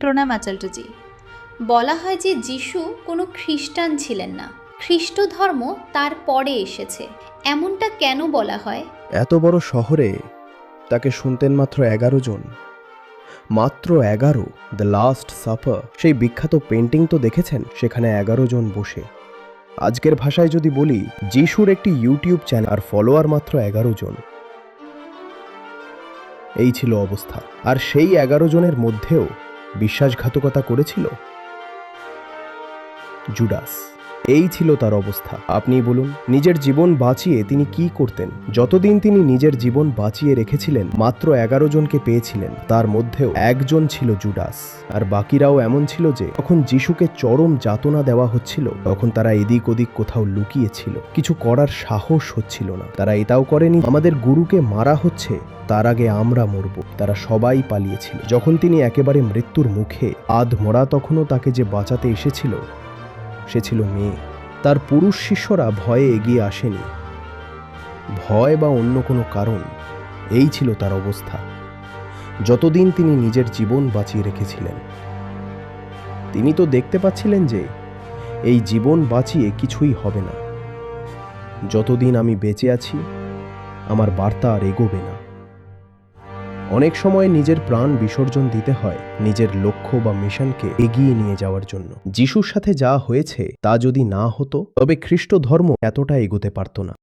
প্রণাম আচার্যজি। বলা হয় যে যিশু কোনো খ্রিস্টান ছিলেন না, খ্রিস্ট ধর্ম তার পরে এসেছে, এমনটা কেন বলা হয়? এত বড় শহরে তাকে শুনতেন মাত্র 11 জন। মাত্র 11। দ্য লাস্ট সাপার, সেই বিখ্যাত পেন্টিং তো দেখেছেন, সেখানে 11 জন বসে। আজকের ভাষায় যদি বলি, যিশুর একটি ইউটিউব চ্যানেল আর ফলোয়ার মাত্র 11 জন। এই ছিল অবস্থা। আর সেই 11 জনের মধ্যেও বিশ্বাসঘাতকতা করেছিল জুডাস। এই ছিল তার অবস্থা। আপনি বলুন, নিজের জীবন বাঁচিয়ে তিনি কি করতেন? যতদিন তিনি নিজের জীবন বাঁচিয়ে রেখেছিলেন, মাত্র 11 জনকে পেয়েছিলেন। তার মধ্যেও একজন ছিল জুডাস। আর বাকিরাও এমন ছিল যে যখন যিশুকে চরম যাতনা দেওয়া হচ্ছিল, তখন তারা এদিক ওদিক কোথাও লুকিয়েছিল। কিছু করার সাহস হচ্ছিল না। তারা এটাও করেনি, আমাদের গুরুকে মারা হচ্ছে, তার আগে আমরা মরব। তারা সবাই পালিয়েছিল। যখন তিনি একেবারে মৃত্যুর মুখে আধমরা, তখনও তাকে যে বাঁচাতে এসেছিল সে ছিল মেয়ে। তার পুরুষ শিষ্যরা ভয়ে এগিয়ে আসেনি, ভয় বা অন্য কোনো কারণ। এই ছিল তার অবস্থা যতদিন তিনি নিজের জীবন বাঁচিয়ে রেখেছিলেন। তিনি তো দেখতে পাচ্ছিলেন যে এই জীবন বাঁচিয়ে কিছুই হবে না। যতদিন আমি বেঁচে আছি, আমার বার্তা আর এগোবে না। অনেক সময় নিজের প্রাণ বিসর্জন দিতে হয় নিজের লক্ষ্য বা মিশনকে এগিয়ে নিয়ে যাওয়ার জন্য। যিশুর সাথে যা হয়েছে তা যদি না হতো, তবে খ্রিস্ট ধর্ম এতটা এগোতে পারত না।